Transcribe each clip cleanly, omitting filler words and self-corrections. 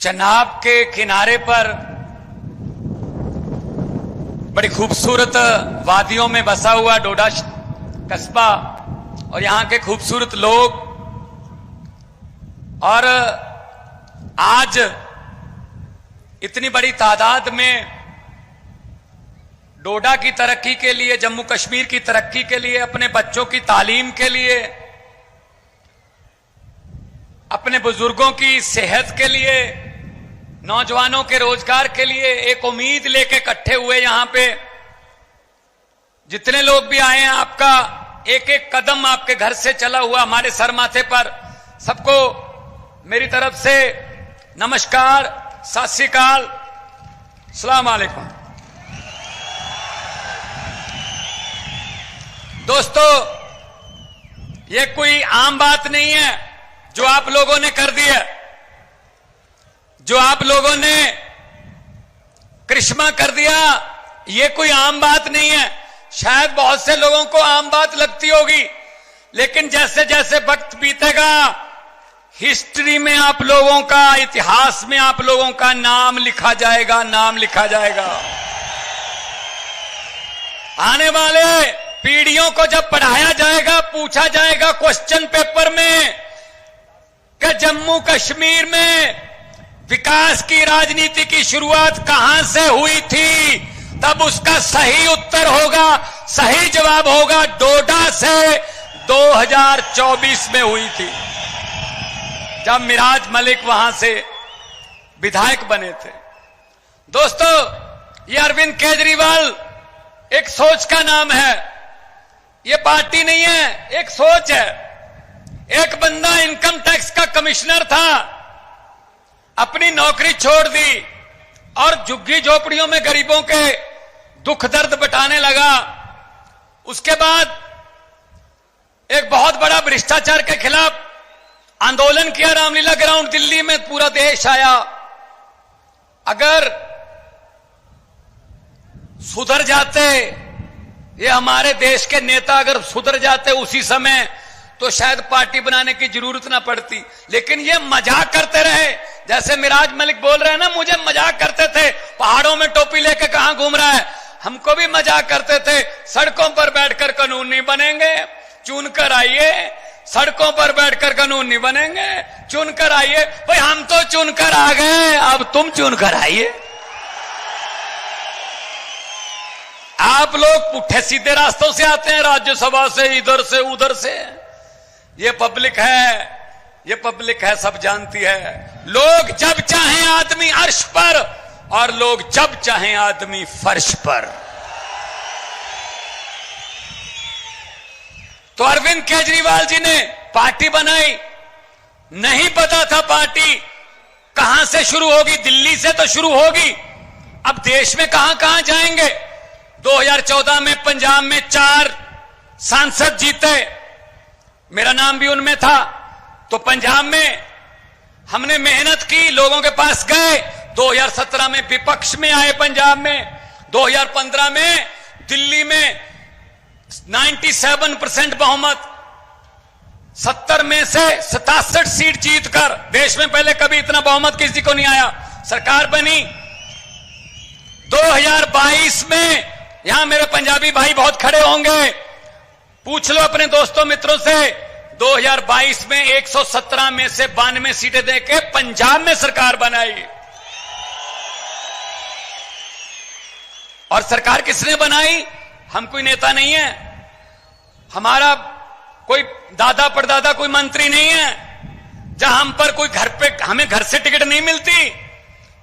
चनाब के किनारे पर बड़ी खूबसूरत वादियों में बसा हुआ डोडा कस्बा और यहां के खूबसूरत लोग, और आज इतनी बड़ी तादाद में डोडा की तरक्की के लिए, जम्मू कश्मीर की तरक्की के लिए, अपने बच्चों की तालीम के लिए, अपने बुजुर्गों की सेहत के लिए, नौजवानों के रोजगार के लिए एक उम्मीद लेके इकट्ठे हुए यहां पे। जितने लोग भी आए हैं, आपका एक एक कदम आपके घर से चला हुआ हमारे सर माथे पर, सबको मेरी तरफ से नमस्कार, सत श्री अकाल, अस्सलाम वालेकुम। दोस्तों, ये कोई आम बात नहीं है जो आप लोगों ने कर दी है, जो आप लोगों ने करिश्मा कर दिया, ये कोई आम बात नहीं है। शायद बहुत से लोगों को आम बात लगती होगी, लेकिन जैसे जैसे वक्त बीतेगा, हिस्ट्री में आप लोगों का, इतिहास में आप लोगों का नाम लिखा जाएगा, नाम लिखा जाएगा। आने वाले पीढ़ियों को जब पढ़ाया जाएगा, पूछा जाएगा क्वेश्चन पेपर में कि जम्मू कश्मीर में विकास की राजनीति की शुरुआत कहां से हुई थी, तब उसका सही उत्तर होगा, सही जवाब होगा, डोडा से 2024 में हुई थी, जब मिराज मलिक वहां से विधायक बने थे। दोस्तों, ये अरविंद केजरीवाल एक सोच का नाम है, ये पार्टी नहीं है, एक सोच है। एक बंदा इनकम टैक्स का कमिश्नर था, अपनी नौकरी छोड़ दी और झुग्गी झोपड़ियों में गरीबों के दुख दर्द बटाने लगा। उसके बाद एक बहुत बड़ा भ्रष्टाचार के खिलाफ आंदोलन किया, रामलीला ग्राउंड दिल्ली में, पूरा देश आया। अगर सुधर जाते, ये हमारे देश के नेता अगर सुधर जाते उसी समय, तो शायद पार्टी बनाने की जरूरत ना पड़ती। लेकिन ये मजाक करते रहे, जैसे मिराज मलिक बोल रहे हैं ना, मुझे मजाक करते थे, पहाड़ों में टोपी लेके कहां घूम रहा है। हमको भी मजाक करते थे, सड़कों पर बैठकर कानून नहीं बनेंगे, चुनकर आइए। सड़कों पर बैठकर कानून नहीं बनेंगे, चुनकर आइए। भाई हम तो चुनकर आ गए, अब तुम चुनकर आइए। आप लोग पुट्ठे सीधे रास्तों से आते हैं, राज्यसभा से, इधर से उधर से। ये पब्लिक है, ये पब्लिक है, सब जानती है। लोग जब चाहें आदमी अर्श पर, और लोग जब चाहें आदमी फर्श पर। तो अरविंद केजरीवाल जी ने पार्टी बनाई, नहीं पता था पार्टी कहां से शुरू होगी, दिल्ली से तो शुरू होगी, अब देश में कहां कहां जाएंगे। 2014 में पंजाब में 4 सांसद जीते, मेरा नाम भी उनमें था। तो पंजाब में हमने मेहनत की, लोगों के पास गए। 2017 में विपक्ष में आए पंजाब में। 2015 में दिल्ली में 97% बहुमत, 70 में से 67 सीट जीतकर, देश में पहले कभी इतना बहुमत किसी को नहीं आया, सरकार बनी। 2022 में, यहां मेरे पंजाबी भाई बहुत खड़े होंगे, पूछ लो अपने दोस्तों मित्रों से, 2022 में 117 में से 92 सीटें देके पंजाब में सरकार बनाई। और सरकार किसने बनाई? हम कोई नेता नहीं है, हमारा कोई दादा परदादा कोई मंत्री नहीं है, जहां हम पर कोई घर पे, हमें घर से टिकट नहीं मिलती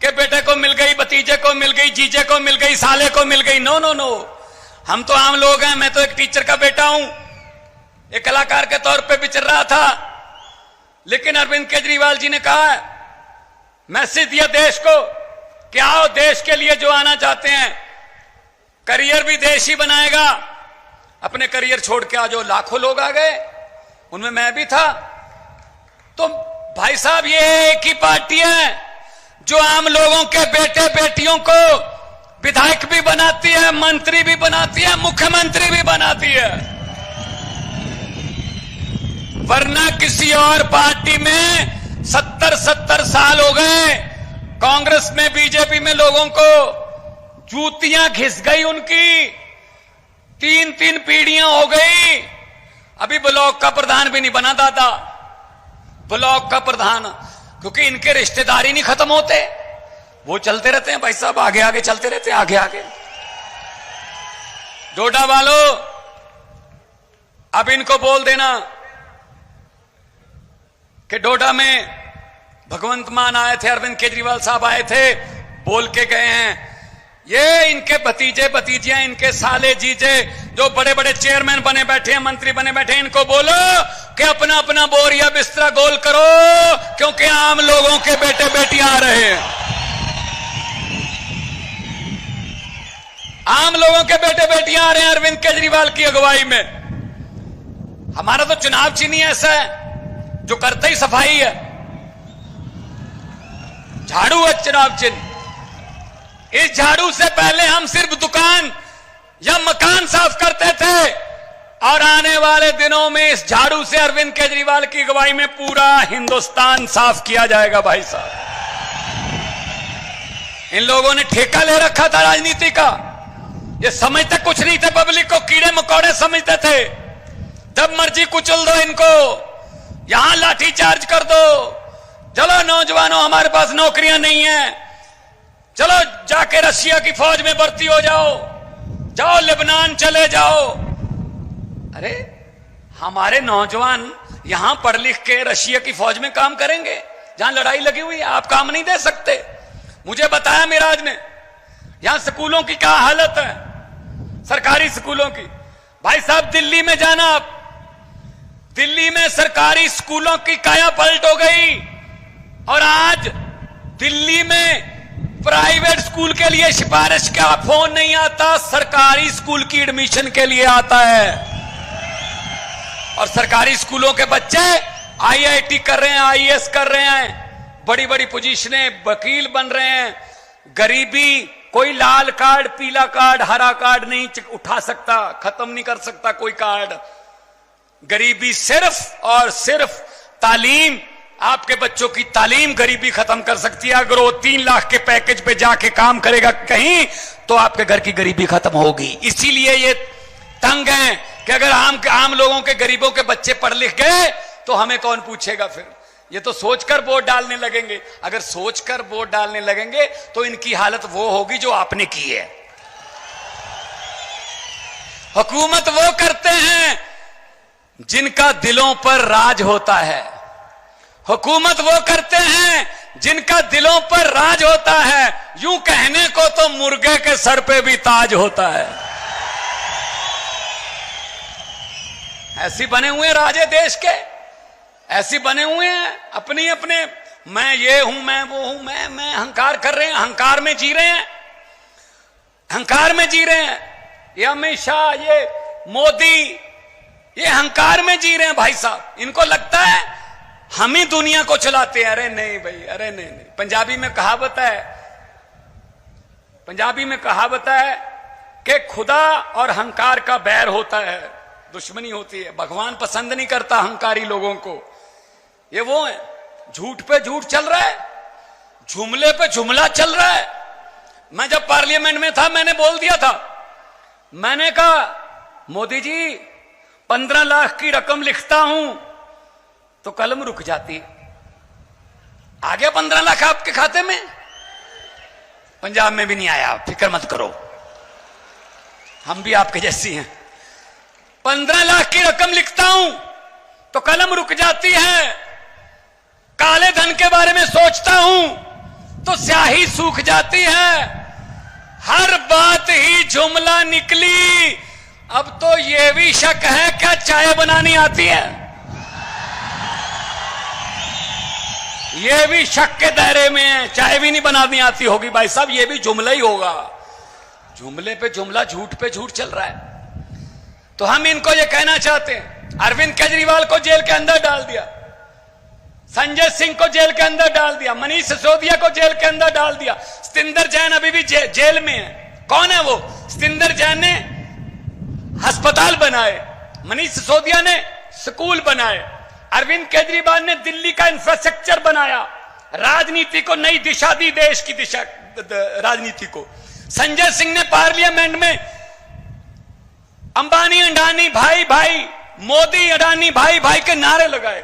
कि बेटे को मिल गई, भतीजे को मिल गई, जीजे को मिल गई, साले को मिल गई। नो नो नो, हम तो आम लोग हैं। मैं तो एक टीचर का बेटा हूं, एक कलाकार के तौर पे विचर रहा था। लेकिन अरविंद केजरीवाल जी ने कहा, मैसेज दिया देश को कि आओ, देश के लिए जो आना चाहते हैं, करियर भी देश ही बनाएगा। अपने करियर छोड़ के आज लाखों लोग आ गए, उनमें मैं भी था। तो भाई साहब, ये एक ही पार्टी है जो आम लोगों के बेटे बेटियों को विधायक भी बनाती है, मंत्री भी बनाती है, मुख्यमंत्री भी बनाती है। वरना किसी और पार्टी में 70 साल हो गए, कांग्रेस में, बीजेपी में लोगों को जूतियां घिस गई उनकी, 3-3 पीढ़ियां हो गई। अभी ब्लॉक का प्रधान भी नहीं बना दादा, ब्लॉक का प्रधान, क्योंकि इनके रिश्तेदारी नहीं खत्म होते, वो चलते रहते हैं भाई साहब, आगे आगे चलते रहते हैं, आगे आगे। डोडा वालों, अब इनको बोल देना कि डोडा में भगवंत मान आए थे, अरविंद केजरीवाल साहब आए थे, बोल के गए हैं। ये इनके भतीजे भतीजियां, इनके साले जीजे जो बड़े बड़े चेयरमैन बने बैठे हैं, मंत्री बने बैठे हैं, इनको बोलो कि अपना अपना बोरिया बिस्तरा गोल करो, क्योंकि आम लोगों के बेटे बेटियां आ रहे हैं। आम लोगों के बेटे बेटियां आ रहे हैं अरविंद केजरीवाल की अगुवाई में। हमारा तो चुनाव चिन्ह ही ऐसा है जो करते ही सफाई है, झाड़ू है चुनाव चिन्ह। इस झाड़ू से पहले हम सिर्फ दुकान या मकान साफ करते थे, और आने वाले दिनों में इस झाड़ू से अरविंद केजरीवाल की अगुवाई में पूरा हिंदुस्तान साफ किया जाएगा भाई साहब। इन लोगों ने ठेका ले रखा था राजनीति का, ये समझते कुछ नहीं थे, पब्लिक को कीड़े मकोड़े समझते थे। जब मर्जी कुचल दो इनको, यहां लाठी चार्ज कर दो, चलो नौजवानों हमारे पास नौकरियां नहीं है, चलो जाके रशिया की फौज में भर्ती हो जाओ, जाओ लेबनान चले जाओ। अरे हमारे नौजवान यहां पढ़ लिख के रशिया की फौज में काम करेंगे जहां लड़ाई लगी हुई है, आप काम नहीं दे सकते। मुझे बताया मिराज ने, यहां स्कूलों की क्या हालत है, सरकारी स्कूलों की। भाई साहब दिल्ली में जाना आप, दिल्ली में सरकारी स्कूलों की काया पलट हो गई, और आज दिल्ली में प्राइवेट स्कूल के लिए सिफारिश का फोन नहीं आता, सरकारी स्कूल की एडमिशन के लिए आता है। और सरकारी स्कूलों के बच्चे आईआईटी कर रहे हैं, आईएएस कर रहे हैं, बड़ी बड़ी पोजीशनें, वकील बन रहे हैं। गरीबी, कोई लाल कार्ड, पीला कार्ड, हरा कार्ड नहीं उठा सकता, खत्म नहीं कर सकता कोई कार्ड। गरीबी सिर्फ और सिर्फ तालीम, आपके बच्चों की तालीम गरीबी खत्म कर सकती है। अगर वो 3 लाख के पैकेज पे जाके काम करेगा कहीं, तो आपके घर की गरीबी खत्म होगी। इसीलिए ये तंग है कि अगर आम लोगों के, गरीबों के बच्चे पढ़ लिख गए तो हमें कौन पूछेगा फिर। ये तो सोचकर वोट डालने लगेंगे, अगर सोचकर वोट डालने लगेंगे तो इनकी हालत वो होगी जो आपने की है। हुकूमत वो करते हैं जिनका दिलों पर राज होता है, हुकूमत वो करते हैं जिनका दिलों पर राज होता है। यूं कहने को तो मुर्गे के सर पे भी ताज होता है। ऐसी बने हुए राजे देश के, ऐसी बने हुए हैं अपनी अपने, मैं ये हूं, मैं वो हूं, मैं अहंकार कर रहे हैं, अहंकार में जी रहे हैं, अहंकार में जी रहे हैं। ये अमित शाह, ये मोदी, ये अहंकार में जी रहे हैं भाई साहब। इनको लगता है हम ही दुनिया को चलाते हैं। अरे नहीं भाई, अरे नहीं नहीं। पंजाबी में कहावत है, पंजाबी में कहावत है कि खुदा और अहंकार का बैर होता है, दुश्मनी होती है। भगवान पसंद नहीं करता अहंकारी लोगों को। ये वो है, झूठ पे झूठ चल रहा है, जुमले पे जुमला चल रहा है। मैं जब पार्लियामेंट में था, मैंने बोल दिया था, मैंने कहा मोदी जी 15 लाख की रकम लिखता हूं तो कलम रुक जाती। आ गया 15 लाख आपके खाते में? पंजाब में भी नहीं आया, फिक्र मत करो, हम भी आपके जैसी हैं। 15 लाख की रकम लिखता हूं तो कलम रुक जाती है। काले धन के बारे में सोचता हूं तो स्याही सूख जाती है। हर बात ही जुमला निकली। अब तो यह भी शक है क्या चाय बनानी आती है? यह भी शक के दायरे में है, चाय भी नहीं बनानी आती होगी भाई साहब, यह भी जुमला ही होगा। जुमले पे जुमला, झूठ पे झूठ चल रहा है। तो हम इनको यह कहना चाहते हैं, अरविंद केजरीवाल को जेल के अंदर डाल दिया, संजय सिंह को जेल के अंदर डाल दिया, मनीष सिसोदिया को जेल के अंदर डाल दिया, सतिंदर जैन अभी भी जेल में है। कौन है वो? सतिंदर जैन ने अस्पताल बनाए, मनीष सिसोदिया ने स्कूल बनाए, अरविंद केजरीवाल ने दिल्ली का इंफ्रास्ट्रक्चर बनाया, राजनीति को नई दिशा दी, देश की दिशा राजनीति को। संजय सिंह ने पार्लियामेंट में अंबानी अडानी भाई भाई, मोदी अडानी भाई भाई के नारे लगाए।